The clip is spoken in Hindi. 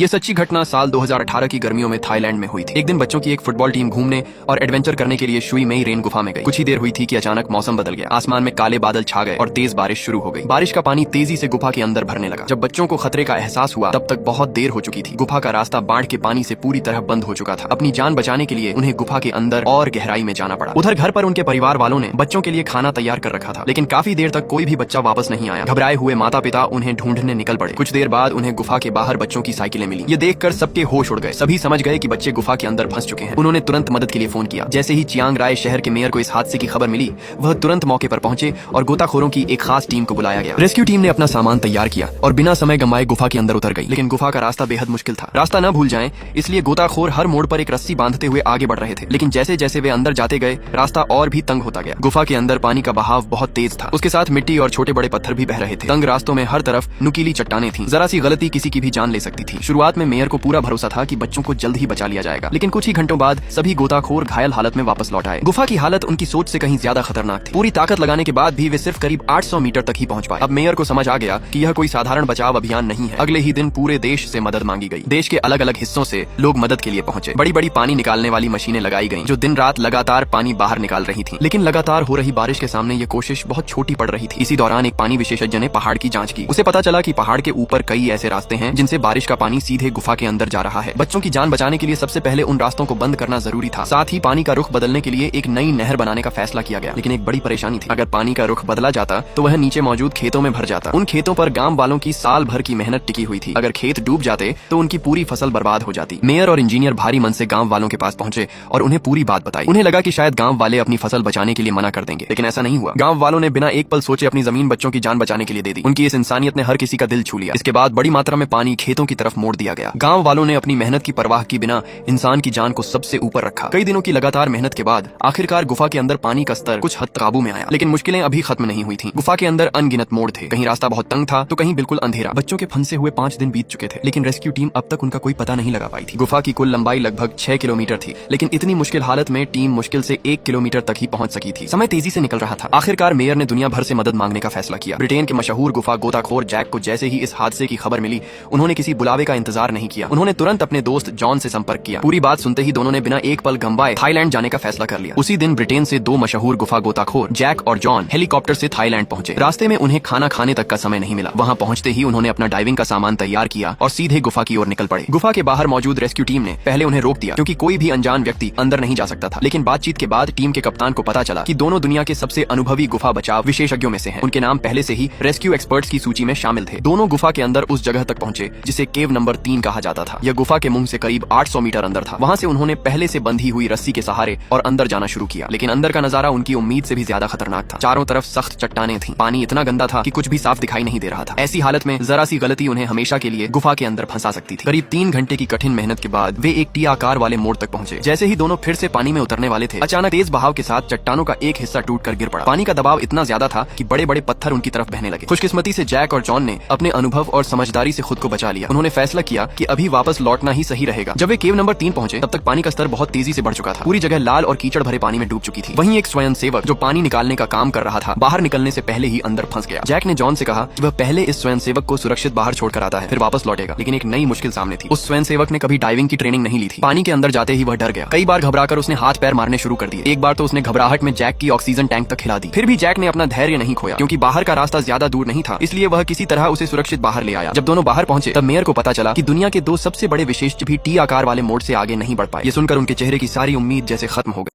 ये सच्ची घटना साल 2018 की गर्मियों में थाईलैंड में हुई थी। एक दिन बच्चों की एक फुटबॉल टीम घूमने और एडवेंचर करने के लिए शुई मेई रेन गुफा में गई। कुछ ही देर हुई थी कि अचानक मौसम बदल गया। आसमान में काले बादल छा गए और तेज बारिश शुरू हो गई। बारिश का पानी तेजी से गुफा के अंदर भरने लगा। जब बच्चों को खतरे का एहसास हुआ तब तक बहुत देर हो चुकी थी। गुफा का रास्ता बाढ़ के पानी से पूरी तरह बंद हो चुका था। अपनी जान बचाने के लिए उन्हें गुफा के अंदर और गहराई में जाना पड़ा। उधर घर पर उनके परिवार वालों ने बच्चों के लिए खाना तैयार कर रखा था, लेकिन काफी देर तक कोई भी बच्चा वापस नहीं आया। घबराए हुए माता पिता उन्हें ढूंढने निकल पड़े। कुछ देर बाद उन्हें गुफा के बाहर बच्चों की साइकिलें मिली। ये देखकर सबके होश उड़ गए। सभी समझ गए कि बच्चे गुफा के अंदर फंस चुके हैं। उन्होंने तुरंत मदद के लिए फोन किया। जैसे ही चियांग राय शहर के मेयर को इस हादसे की खबर मिली, वह तुरंत मौके पर पहुंचे और गोताखोरों की एक खास टीम को बुलाया गया। रेस्क्यू टीम ने अपना सामान तैयार किया और बिना समय गंवाए गुफा के अंदर उतर गई। लेकिन गुफा का रास्ता बेहद मुश्किल था। रास्ता न भूल जाएं, इसलिए गोताखोर हर मोड़ पर एक रस्सी बांधते हुए आगे बढ़ रहे थे। लेकिन जैसे जैसे वे अंदर जाते गए, रास्ता और भी तंग होता गया। गुफा के अंदर पानी का बहाव बहुत तेज था। उसके साथ मिट्टी और छोटे बड़े पत्थर भी बह रहे थे। तंग रास्तों में हर तरफ नुकीली चट्टानें थीं। जरा सी गलती किसी की भी जान ले सकती थी। शुरुआत में मेयर को पूरा भरोसा था कि बच्चों को जल्द ही बचा लिया जाएगा, लेकिन कुछ ही घंटों बाद सभी गोताखोर घायल हालत में वापस लौट आए। गुफा की हालत उनकी सोच से कहीं ज्यादा खतरनाक थी। पूरी ताकत लगाने के बाद भी वे सिर्फ करीब 800 मीटर तक ही पहुंच पाए। अब मेयर को समझ आ गया कि यह कोई साधारण बचाव अभियान नहीं है। अगले ही दिन पूरे देश से मदद मांगी गई। देश के अलग अलग हिस्सों से लोग मदद के लिए पहुंचे। बड़ी बड़ी पानी निकालने वाली मशीनें लगाई गईं, जो दिन रात लगातार पानी बाहर निकाल रही थीं। लेकिन लगातार हो रही बारिश के सामने ये कोशिश बहुत छोटी पड़ रही थी। इसी दौरान एक पानी विशेषज्ञ ने पहाड़ की जांच की। उसे पता चला कि पहाड़ के ऊपर कई ऐसे रास्ते हैं जिनसे बारिश का पानी सीधे गुफा के अंदर जा रहा है। बच्चों की जान बचाने के लिए सबसे पहले उन रास्तों को बंद करना जरूरी था। साथ ही पानी का रुख बदलने के लिए एक नई नहर बनाने का फैसला किया गया। लेकिन एक बड़ी परेशानी थी। अगर पानी का रुख बदला जाता तो वह नीचे मौजूद खेतों में भर जाता। उन खेतों पर गांव वालों की साल भर की मेहनत टिकी हुई थी। अगर खेत डूब जाते तो उनकी पूरी फसल बर्बाद हो जाती। मेयर और इंजीनियर भारी मन से गांव वालों के पास पहुंचे और उन्हें पूरी बात बताई। उन्हें लगा कि शायद गांव वाले अपनी फसल बचाने के लिए मना कर देंगे, लेकिन ऐसा नहीं हुआ। गांव वालों ने बिना एक पल सोचे अपनी जमीन बच्चों की जान बचाने के लिए दे दी। उनकी इस इंसानियत ने हर किसी का दिल छू लिया। इसके बाद बड़ी मात्रा में पानी खेतों की तरफ मोड़ दिया गया। गांव वालों ने अपनी मेहनत की परवाह की बिना इंसान की जान को सबसे ऊपर रखा। कई दिनों की लगातार मेहनत के बाद आखिरकार गुफा के अंदर पानी का स्तर कुछ हद काबू में आया। लेकिन मुश्किलें अभी खत्म नहीं हुई थीं। गुफा के अंदर अनगिनत मोड़ थे। कहीं रास्ता बहुत तंग था तो कहीं बिल्कुल अंधेरा। बच्चों के फंसे हुए 5 दिन बीत चुके थे, लेकिन रेस्क्यू टीम अब तक उनका कोई पता नहीं लगा पाई थी। गुफा की कुल लंबाई लगभग 6 किलोमीटर थी, लेकिन इतनी मुश्किल हालत में टीम मुश्किल से 1 किलोमीटर तक ही पहुंच सकी थी। समय तेजी से निकल रहा था। आखिरकार मेयर ने दुनिया भर से मदद मांगने का फैसला किया। ब्रिटेन के मशहूर गुफा गोताखोर जैक को जैसे ही इस हादसे की खबर मिली, उन्होंने किसी बुलावे का इंतजार नहीं किया। उन्होंने तुरंत अपने दोस्त जॉन से संपर्क किया। पूरी बात सुनते ही दोनों ने बिना एक पल गंवाए थाईलैंड जाने का फैसला कर लिया। उसी दिन ब्रिटेन से 2 मशहूर गुफा गोताखोर जैक और जॉन हेलीकॉप्टर से थाईलैंड पहुंचे। रास्ते में उन्हें खाना खाने तक का समय नहीं मिला। वहां पहुंचते ही उन्होंने अपना डाइविंग का सामान तैयार किया और सीधे गुफा की ओर निकल पड़े। गुफा के बाहर मौजूद रेस्क्यू टीम ने पहले उन्हें रोक दिया, क्योंकि कोई भी अनजान व्यक्ति अंदर नहीं जा सकता था। लेकिन बातचीत के बाद टीम के कप्तान को पता चला कि दोनों दुनिया के सबसे अनुभवी गुफा बचाव विशेषज्ञों में से हैं। उनके नाम पहले से ही रेस्क्यू एक्सपर्ट्स की सूची में शामिल थे। दोनों गुफा के अंदर उस जगह तक पहुंचे जिसे केव नंबर 3 कहा जाता था। यह गुफा के मुंह से करीब 800 मीटर अंदर था। वहां से उन्होंने पहले से बंधी हुई रस्सी के सहारे और अंदर जाना शुरू किया। लेकिन अंदर का नजारा उनकी उम्मीद से भी ज्यादा खतरनाक था। चारों तरफ सख्त चट्टानें थीं। पानी इतना गंदा था कि कुछ भी साफ दिखाई नहीं दे रहा था। ऐसी हालत में जरा सी गलती उन्हें हमेशा के लिए गुफा के अंदर फंसा सकती थी। करीब 3 घंटे की कठिन मेहनत के बाद वे एक टी आकार वाले मोड़ तक पहुंचे। जैसे ही दोनों फिर से पानी में उतरने वाले थे, अचानक तेज बहाव के साथ चट्टानों का एक हिस्सा टूटकर गिर पड़ा। पानी का दबाव इतना ज्यादा था कि बड़े बड़े पत्थर उनकी तरफ बहने लगे। खुशकिस्मती से जैक और जॉन ने अपने अनुभव और समझदारी से खुद को बचा लिया। उन्होंने फैसला किया कि अभी वापस लौटना ही सही रहेगा। जब वे केव नंबर 3 पहुंचे, तब तक पानी का स्तर बहुत तेजी से बढ़ चुका था। पूरी जगह लाल और कीचड़ भरे पानी में डूब चुकी थी। वहीं एक स्वयंसेवक जो पानी निकालने का काम कर रहा था, बाहर निकलने से पहले ही अंदर फंस गया। जैक ने जॉन से कहा कि वह पहले इस स्वयंसेवक को सुरक्षित बाहर छोड़कर आता है, फिर वापस लौटेगा। लेकिन एक नई मुश्किल सामने थी। उस स्वयंसेवक ने कभी डाइविंग की ट्रेनिंग नहीं ली थी। पानी के अंदर जाते ही वह डर गया। कई बार घबराकर उसने हाथ पैर मारने शुरू कर दिए। एक बार तो उसने घबराहट में जैक की ऑक्सीजन टैंक तक हिला दी। फिर भी जैक ने अपना धैर्य नहीं खोया, क्योंकि बाहर का रास्ता ज्यादा दूर नहीं था। इसलिए वह किसी तरह उसे सुरक्षित बाहर ले आया। जब दोनों बाहर पहुंचे, तब मेयर को पता चला कि दुनिया के 2 सबसे बड़े विशेषज्ञ भी टी आकार वाले मोड़ से आगे नहीं बढ़ पाए। ये सुनकर उनके चेहरे की सारी उम्मीद जैसे खत्म हो गई।